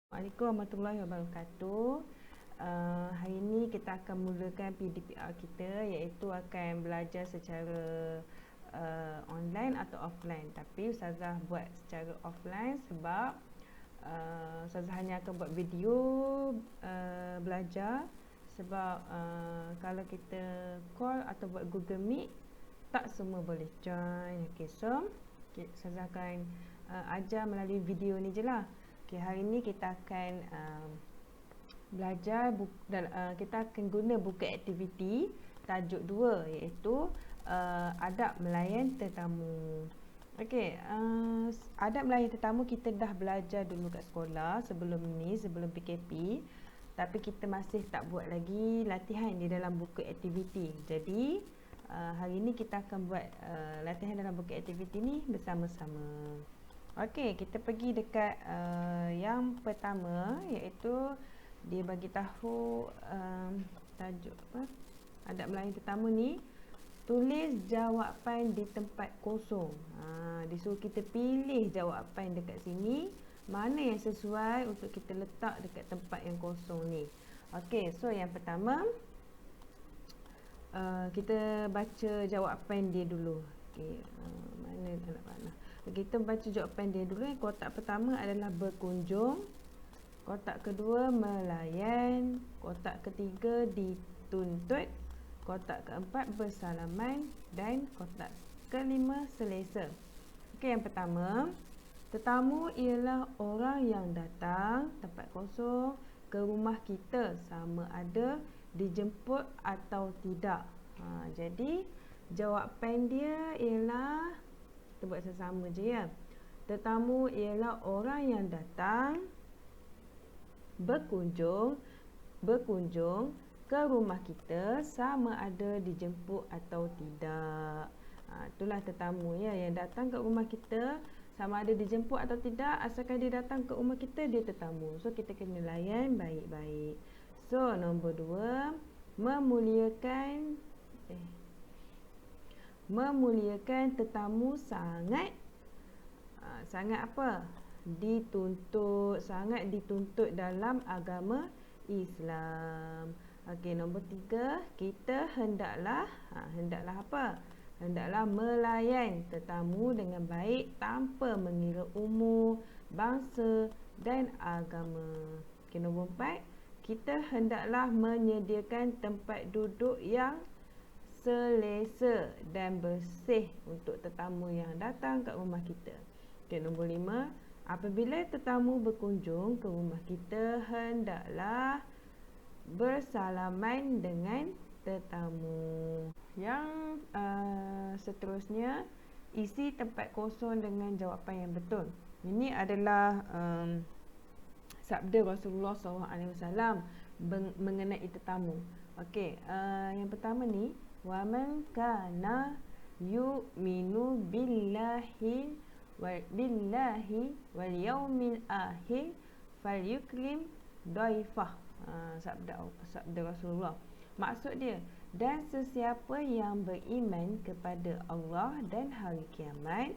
Assalamualaikum warahmatullahi wabarakatuh. Hari ini kita akan mulakan PDPR kita, iaitu akan belajar secara online atau offline. Tapi Ustazah buat secara offline sebab Ustazah hanya akan buat video belajar. Sebab kalau kita call atau buat Google Meet, tak semua boleh join. Okay, so Ustazah akan ajar melalui video ni je lah. Okay, hari ni kita akan belajar kita akan guna buku aktiviti tajuk 2, iaitu adab melayan tetamu. Okey, adab melayan tetamu kita dah belajar dulu kat sekolah sebelum ni, sebelum PKP. Tapi kita masih tak buat lagi latihan di dalam buku aktiviti. Jadi hari ni kita akan buat latihan dalam buku aktiviti ni bersama-sama. Okey, kita pergi dekat yang pertama, iaitu dia bagi tahu tajuk apa? Adab melayan tetamu ni, tulis jawapan di tempat kosong. Disuruh kita pilih jawapan dekat sini, mana yang sesuai untuk kita letak dekat tempat yang kosong ni. Okey, so yang pertama kita baca jawapan dia dulu. Okey, mana nak mana? Kita baca jawapan dia dulu. Kotak pertama adalah berkunjung, kotak kedua melayan, kotak ketiga dituntut, kotak keempat bersalaman, dan kotak kelima selesa. Okey, yang pertama, tetamu ialah orang yang datang tempat kosong ke rumah kita, sama ada dijemput atau tidak. Jadi jawapan dia ialah, kita buat sesama je ya. Tetamu ialah orang yang datang berkunjung ke rumah kita, sama ada dijemput atau tidak. Itulah tetamu ya, yang datang ke rumah kita, sama ada dijemput atau tidak, asalkan dia datang ke rumah kita, dia tetamu. So kita kena layan baik-baik. So nombor 2, memuliakan tetamu sangat apa? Sangat dituntut dalam agama Islam. Okey, nombor 3, kita hendaklah apa? Hendaklah melayan tetamu dengan baik tanpa mengira umur, bangsa dan agama. Okey, nombor 4, kita hendaklah menyediakan tempat duduk yang selesa dan bersih untuk tetamu yang datang ke rumah kita. Okay, nombor 5, apabila tetamu berkunjung ke rumah kita, hendaklah bersalaman dengan tetamu. Yang seterusnya, isi tempat kosong dengan jawapan yang betul. Ini adalah sabda Rasulullah SAW mengenai tetamu. Okey, yang pertama ni, wa man kana yu'minu billahi wal yaumil akhir falyukrim dhaifah. Sabda Rasulullah. Maksud dia, dan sesiapa yang beriman kepada Allah dan hari kiamat,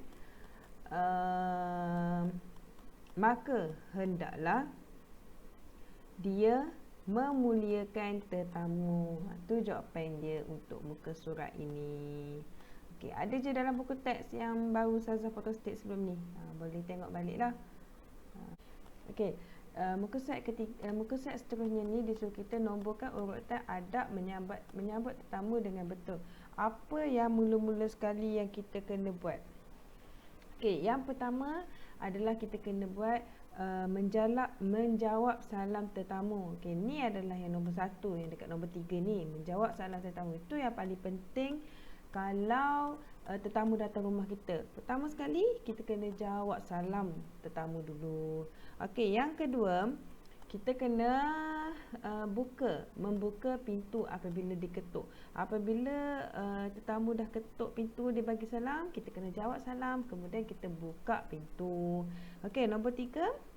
maka hendaklah dia memuliakan tetamu. Itu jawapan dia untuk muka surat ini. Okey, ada je dalam buku teks yang baru Ustazah photostat sebelum ni. Boleh tengok balik lah. Okey, muka surat seterusnya ni disuruh kita nomborkan urutan adab menyambut tetamu dengan betul. Apa yang mula-mula sekali yang kita kena buat? Okey, yang pertama adalah kita kena buat menjawab salam tetamu. Okey, ni adalah yang nombor 1, yang dekat nombor 3 ni, menjawab salam tetamu. Itu yang paling penting kalau tetamu datang rumah kita. Pertama sekali kita kena jawab salam tetamu dulu. Okey, yang kedua, kita kena membuka pintu apabila diketuk. Apabila tetamu dah ketuk pintu, dia bagi salam, kita kena jawab salam, kemudian kita buka pintu. Okey, nombor 3,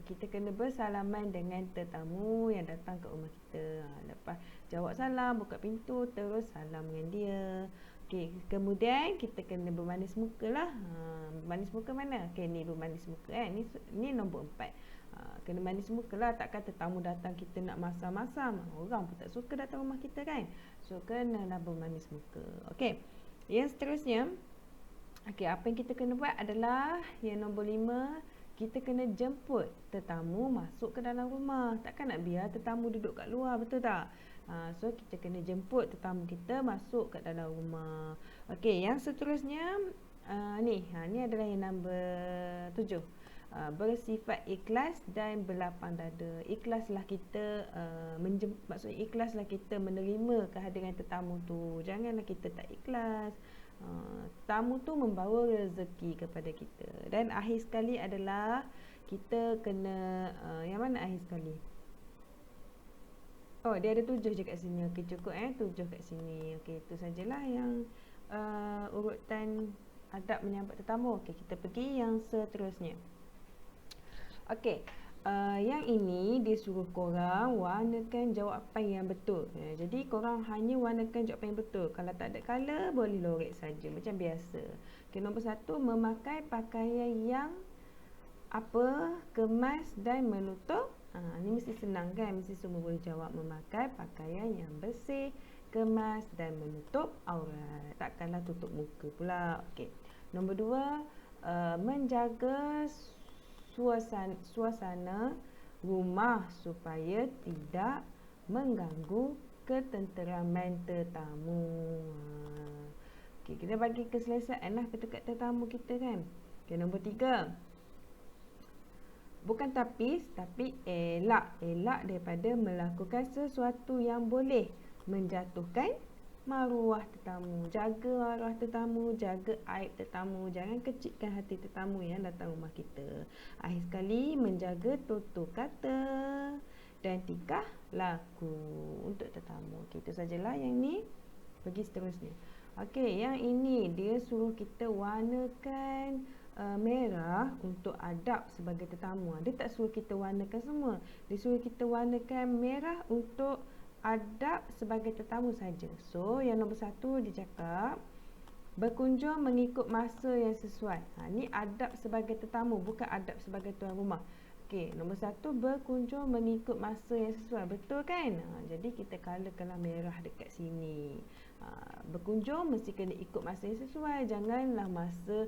kita kena bersalaman dengan tetamu yang datang ke rumah kita. Lepas jawab salam, buka pintu, terus salam dengan dia. Okey, kemudian kita kena bermanis muka lah. Bermanis muka mana? Okey, ni bermanis muka ni nombor 4. Kena manis muka lah. Takkan tetamu datang kita nak masam-masam. Orang pun tak suka datang rumah kita kan. So, kenalah bermanis muka. Okey, yang seterusnya, okey, apa yang kita kena buat adalah yang nombor 5, kita kena jemput tetamu masuk ke dalam rumah. Takkan nak biar tetamu duduk kat luar, betul tak? So kita kena jemput tetamu kita masuk kat dalam rumah. Okey, yang seterusnya ni adalah yang nombor 7. Bersifat ikhlas dan berlapang dada. Ikhlaslah kita maksudnya ikhlaslah kita menerima kehadiran tetamu tu. Janganlah kita tak ikhlas. Tamu tu membawa rezeki kepada kita. Dan akhir sekali adalah kita kena yang mana akhir sekali? Oh, dia ada 7 je kat sini. Okey, cukup 7 kat sini. Okey, itu sajalah yang urutan adab menyambut tetamu. Okey, kita pergi yang seterusnya. Okey, yang ini dia suruh korang warnakan jawapan yang betul. Jadi korang hanya warnakan jawapan yang betul. Kalau tak ada colour, boleh lorek saja macam biasa. Okey, nombor 1, memakai pakaian yang apa? Kemas dan menutup. Ni mesti senang kan? Mesti semua boleh jawab. Memakai pakaian yang bersih, kemas dan menutup aurat. Takkanlah tutup muka pula. Okey. Nombor 2, menjaga suasana rumah supaya tidak mengganggu ketenteraman tetamu. Okey, kita bagi keselesaan lah dekat tetamu kita kan. Okey, nombor 3, bukan tapis tapi elak daripada melakukan sesuatu yang boleh menjatuhkan maruah tetamu. Jaga maruah tetamu, jaga aib tetamu. Jangan kecilkan hati tetamu yang datang rumah kita. Akhir sekali, menjaga tutur kata dan tingkah laku untuk tetamu. Okay, itu sajalah yang ni. Pergi seterusnya. Okey, yang ini dia suruh kita warnakan merah untuk adab sebagai tetamu. Dia tak suruh kita warnakan semua. Dia suruh kita warnakan merah untuk adab sebagai tetamu saja. So, yang nombor 1 dia cakap berkunjung mengikut masa yang sesuai. Ni adab sebagai tetamu, bukan adab sebagai tuan rumah. Okey, nombor 1, berkunjung mengikut masa yang sesuai. Betul kan? Jadi kita colourkanlah merah dekat sini. Berkunjung mesti kena ikut masa yang sesuai. Janganlah masa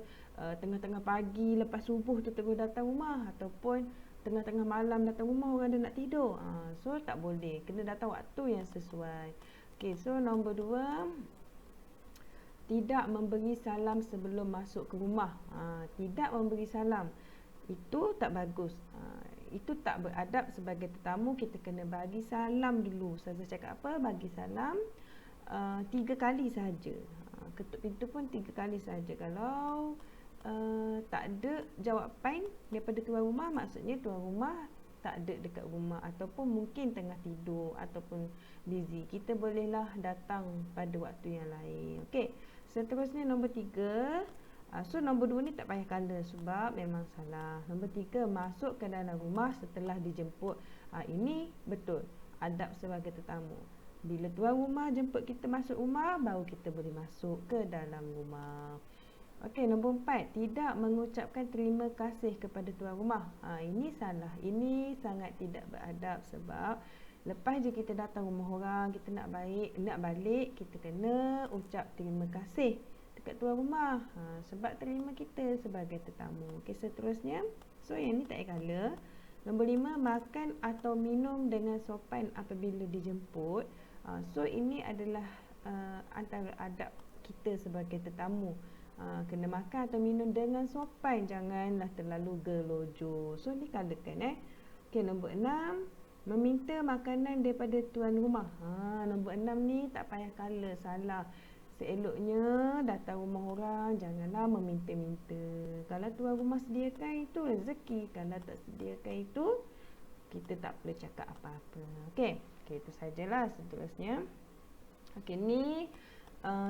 tengah-tengah pagi lepas subuh tu terus datang rumah, ataupun tengah-tengah malam datang rumah orang dah nak tidur. So tak boleh, kena datang waktu yang sesuai. Okey, so nombor 2, tidak memberi salam sebelum masuk ke rumah. Tidak memberi salam, itu tak bagus. Itu tak beradab sebagai tetamu. Kita kena bagi salam dulu. Saya cakap apa? Bagi salam 3 kali saja. Ketuk pintu pun 3 kali saja. Kalau tak ada jawapan daripada tuan rumah, maksudnya tuan rumah tak ada dekat rumah, ataupun mungkin tengah tidur ataupun busy, kita bolehlah datang pada waktu yang lain. Okey, seterusnya nombor 3. So nombor 2 ni tak payah colour sebab memang salah. Nombor 3, masuk ke dalam rumah setelah dijemput. Ini betul, adab sebagai tetamu. Bila tuan rumah jemput kita masuk rumah, baru kita boleh masuk ke dalam rumah. Okey, nombor 4, tidak mengucapkan terima kasih kepada tuan rumah. Ini salah. Ini sangat tidak beradab sebab lepas je kita datang rumah orang, kita nak balik, kita kena ucap terima kasih dekat tuan rumah. Sebab terima kita sebagai tetamu. Okey, seterusnya. So yang ni tak payah colour. Nombor 5, makan atau minum dengan sopan apabila dijemput. So ini adalah antara adab kita sebagai tetamu. Kena makan atau minum dengan sopan, janganlah terlalu gelojoh. So ni colourkan Okey, nombor 6, meminta makanan daripada tuan rumah. Nombor 6 ni tak payah colour, salah. Seeloknya datang rumah orang, janganlah meminta-minta. Kalau tuan rumah sediakan, itu rezeki. Kalau tak sediakan, itu kita tak perlu cakap apa-apa. Okey, itu sajalah. Seterusnya, okey, ni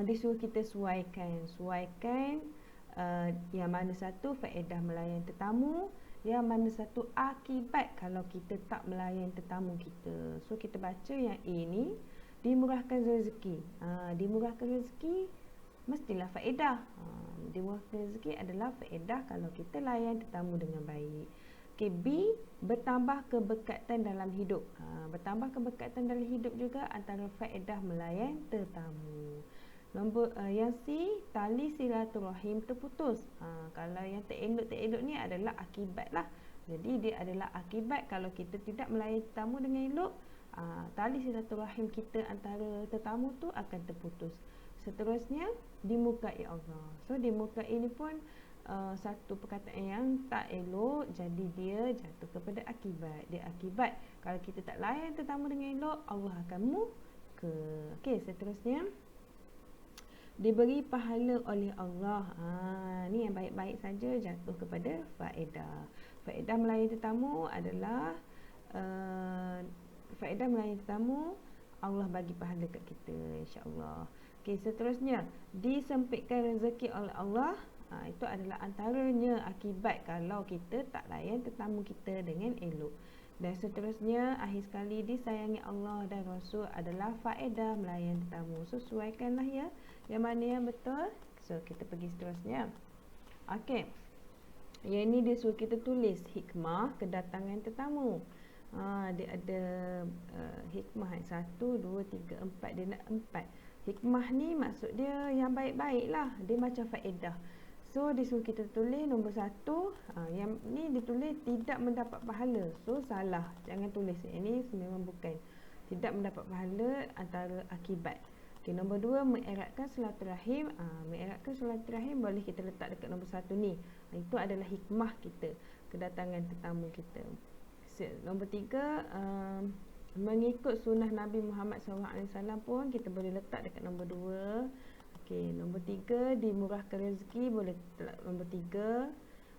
disuruh kita suaikan yang mana satu faedah melayan tetamu, yang mana satu akibat kalau kita tak melayan tetamu kita. So kita baca yang A ni, dimurahkan rezeki. Dimurahkan rezeki mestilah faedah. Dimurahkan rezeki adalah faedah kalau kita layan tetamu dengan baik. Okay, B, bertambah keberkatan dalam hidup. Bertambah keberkatan dalam hidup juga antara faedah melayan tetamu. Yang C, tali silaturahim terputus. Kalau yang terelok ni adalah akibat lah. Jadi dia adalah akibat kalau kita tidak melayan tetamu dengan elok, tali silaturahim kita antara tetamu tu akan terputus. Seterusnya, dimukai Allah. So dimukai ni pun satu perkataan yang tak elok, jadi dia jatuh kepada akibat. Dia akibat kalau kita tak layan tetamu dengan elok, Allah akan murka. Okey, seterusnya, diberi pahala oleh Allah. Ni yang baik-baik saja jatuh kepada faedah. Faedah melayan tetamu adalah faedah melayan tetamu, Allah bagi pahala kat kita, insya-Allah. Okey, seterusnya, disempitkan rezeki oleh Allah. Itu adalah antaranya akibat kalau kita tak layan tetamu kita dengan elok. Dan seterusnya, akhir sekali, disayangi Allah dan Rasul adalah faedah melayan tetamu. So, sesuaikanlah ya, yang mana yang betul. So, kita pergi seterusnya. Okey, yang ni dia suruh kita tulis hikmah kedatangan tetamu. Dia ada hikmah 1, 2, 3, 4. Dia nak 4. Hikmah ni maksud dia yang baik-baik lah. Dia macam faedah. So disuruh kita tulis nombor 1. Yang ni ditulis tidak mendapat pahala. So salah, jangan tulis. Ini memang bukan. Tidak mendapat pahala antara akibat. Okay, nombor 2, mengeratkan silaturahim. Mengeratkan silaturahim boleh kita letak dekat nombor 1 ni. Itu adalah hikmah kita, kedatangan tetamu kita. Nombor 3, mengikut sunnah Nabi Muhammad SAW pun kita boleh letak dekat nombor 2. Okey, nombor 3, dimurahkan rezeki boleh letak nombor 3.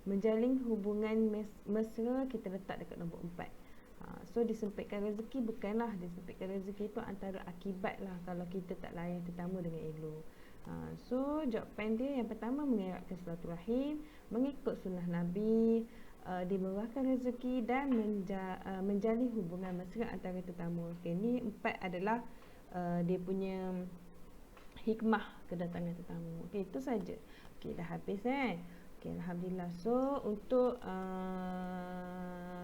Menjalin hubungan mesra kita letak dekat nombor 4. So disempitkan rezeki bukanlah, disempitkan rezeki itu antara akibat lah kalau kita tak layan tetamu dengan elok. So jawapan dia yang pertama, mengeratkan silaturahim, mengikut sunnah Nabi, dimurahkan rezeki dan menjalin hubungan mesra antara tetamu. Okey, ni 4 adalah dia punya hikmah kedatangan tetamu. Okey, itu saja. Okey, dah habis Okey, alhamdulillah. So untuk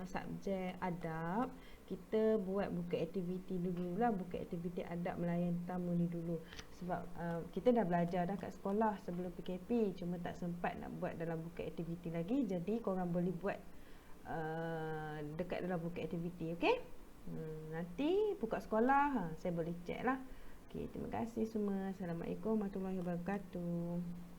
subjek adab, kita buat buku aktiviti dululah, buku aktiviti adab melayan tetamu ni dulu. Sebab kita dah belajar dah kat sekolah sebelum PKP, cuma tak sempat nak buat dalam buku aktiviti lagi. Jadi korang boleh buat dekat dalam buku aktiviti, okey? Nanti buka sekolah saya boleh check lah. Okey, terima kasih semua. Assalamualaikum warahmatullahi wabarakatuh.